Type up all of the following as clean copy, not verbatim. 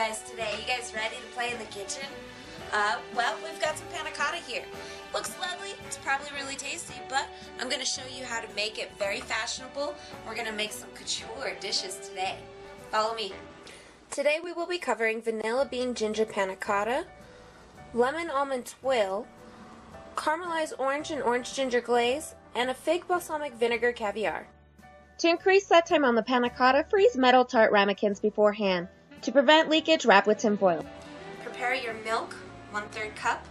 guys today? You guys ready to play in the kitchen? Well, we've got some panna cotta here. Looks lovely, it's probably really tasty, but I'm going to show you how to make it very fashionable. We're going to make some couture dishes today. Follow me. Today we will be covering vanilla bean ginger panna cotta, lemon almond tuile, caramelized orange and orange ginger glaze, and a fig balsamic vinegar caviar. To increase set time on the panna cotta, freeze metal tart ramekins beforehand. To prevent leakage, wrap with tin foil. Prepare your milk, 1/3 cup,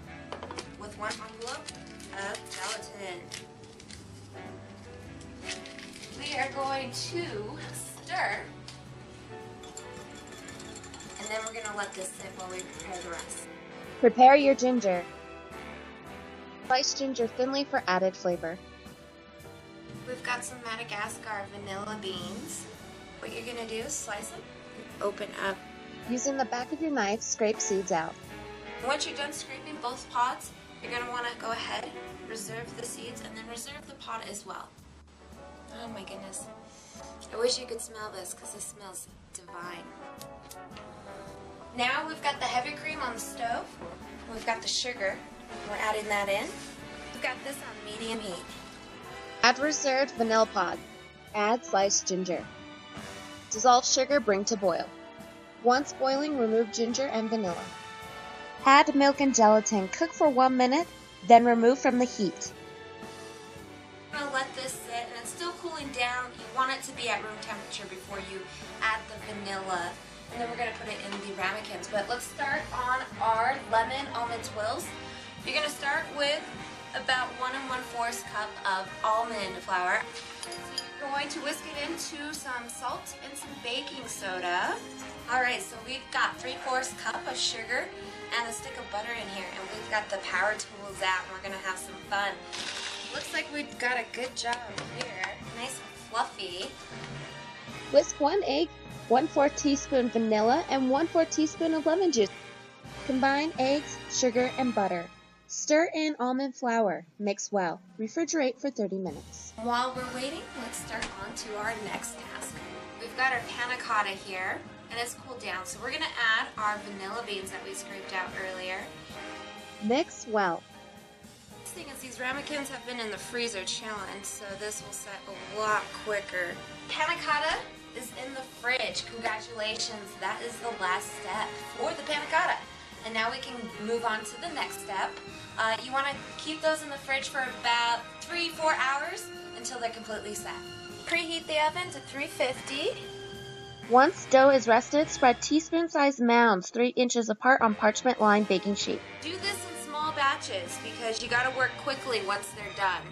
with 1 envelope of gelatin. We are going to stir, and then we're going to let this sit while we prepare the rest. Prepare your ginger. Slice ginger thinly for added flavor. We've got some Madagascar vanilla beans. What you're going to do is slice them and open up. Using the back of your knife, scrape seeds out. Once you're done scraping both pods, you're going to want to go ahead, reserve the seeds, and then reserve the pod as well. Oh my goodness. I wish you could smell this because this smells divine. Now we've got the heavy cream on the stove. We've got the sugar. We're adding that in. We've got this on medium heat. Add reserved vanilla pod. Add sliced ginger. Dissolve sugar, bring to boil. Once boiling, remove ginger and vanilla. Add milk and gelatin. Cook for 1 minute, then remove from the heat. I'm going to let this sit, and it's still cooling down. You want it to be at room temperature before you add the vanilla. And then we're going to put it in the ramekins. But let's start on our lemon almond tuiles. You're going to start with about 1 1/4 cup of almond flour. So you're going to whisk it into some salt and some baking soda. Alright, so we've got 3/4 cup of sugar and a stick of butter in here, and we've got the power tools out, and we're going to have some fun. Looks like we've got a good job here. Nice and fluffy. Whisk 1 egg, 1/4 teaspoon vanilla, and 1/4 teaspoon of lemon juice. Combine eggs, sugar, and butter. Stir in almond flour. Mix well. Refrigerate for 30 minutes. While we're waiting, let's start on to our next task. We've got our panna cotta here, and it's cooled down. So we're going to add our vanilla beans that we scraped out earlier. Mix well. The thing is, these ramekins have been in the freezer chilling, so this will set a lot quicker. Panna cotta is in the fridge. Congratulations, that is the last step for the panna cotta. And now we can move on to the next step. You want to keep those in the fridge for about 3-4 hours until they're completely set. Preheat the oven to 350. Once dough is rested, spread teaspoon-sized mounds 3 inches apart on parchment-lined baking sheet. Do this in small batches because you got to work quickly once they're done.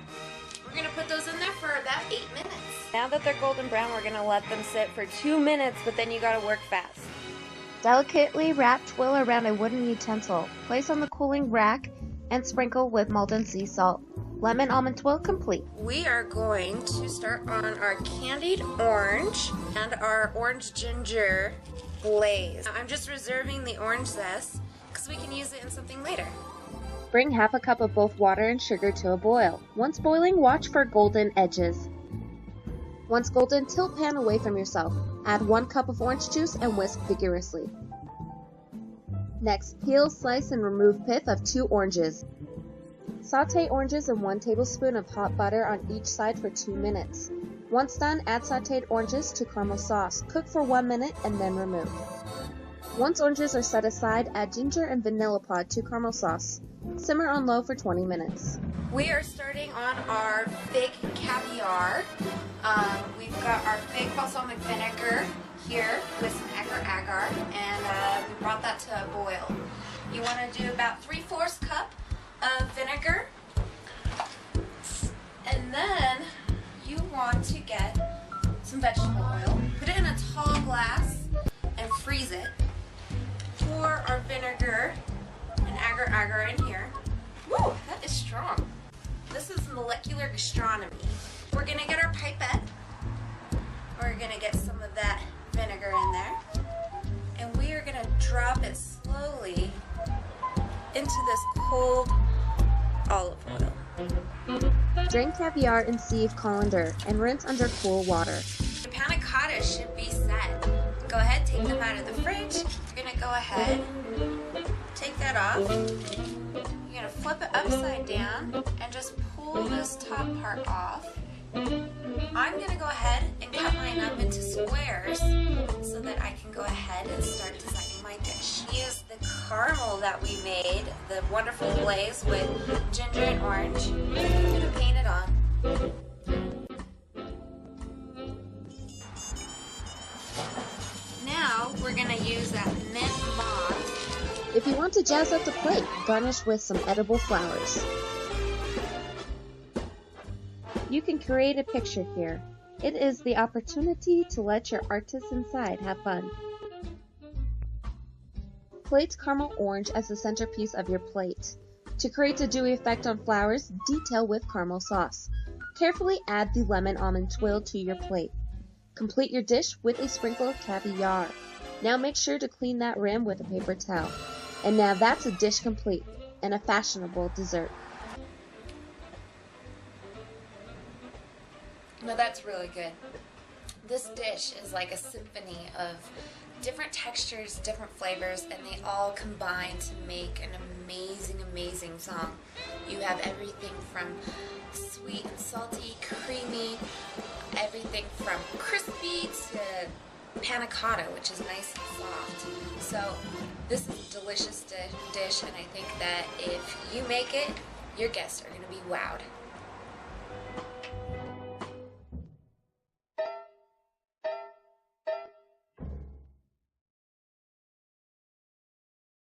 We're going to put those in there for about 8 minutes. Now that they're golden brown, we're going to let them sit for 2 minutes, but then you got to work fast. Delicately wrap tuile around a wooden utensil. Place on the cooling rack and sprinkle with molten sea salt. Lemon almond tuile complete. We are going to start on our candied orange and our orange ginger glaze. I'm just reserving the orange zest because we can use it in something later. Bring half a cup of both water and sugar to a boil. Once boiling, watch for golden edges. Once golden, tilt pan away from yourself. Add 1 cup of orange juice and whisk vigorously. Next, peel, slice, and remove pith of 2 oranges. Sauté oranges in 1 tablespoon of hot butter on each side for 2 minutes. Once done, add sautéed oranges to caramel sauce. Cook for 1 minute and then remove. Once oranges are set aside, add ginger and vanilla pod to caramel sauce. Simmer on low for 20 minutes. We are starting on our fig caviar. We've got our fig balsamic vinegar here with some agar-agar, and we brought that to a boil. You want to do about 3/4 cup of vinegar, and then you want to get some vegetable oil. Put it in a tall glass and freeze it. Pour our vinegar and agar-agar in here. Woo, that is strong. This is molecular gastronomy. We're going to get our pipette. We're going to get some of that vinegar in there. And we are going to drop it slowly into this cold olive oil. Drain caviar in sieve colander and rinse under cool water. The panna cotta should be set. Go ahead, take them out of the fridge. You're going to go ahead, take that off. You're going to flip it upside down and just pull this top part off. I'm going to go ahead and cut mine up into squares so that I can go ahead and start designing my dish. Use the caramel that we made, the wonderful glaze with ginger and orange. I'm going to paint it on. Now we're going to use that mint mauve. If you want to jazz up the plate, garnish with some edible flowers. You can create a picture here. It is the opportunity to let your artists inside have fun. Place caramel orange as the centerpiece of your plate. To create a dewy effect on flowers, detail with caramel sauce. Carefully add the lemon almond tuile to your plate. Complete your dish with a sprinkle of caviar. Now make sure to clean that rim with a paper towel. And now that's a dish complete, and a fashionable dessert. Now that's really good. This dish is like a symphony of different textures, different flavors, and they all combine to make an amazing, amazing song. You have everything from sweet and salty, creamy, everything from crispy to panna cotta, which is nice and soft. So this is a delicious dish, and I think that if you make it, your guests are going to be wowed.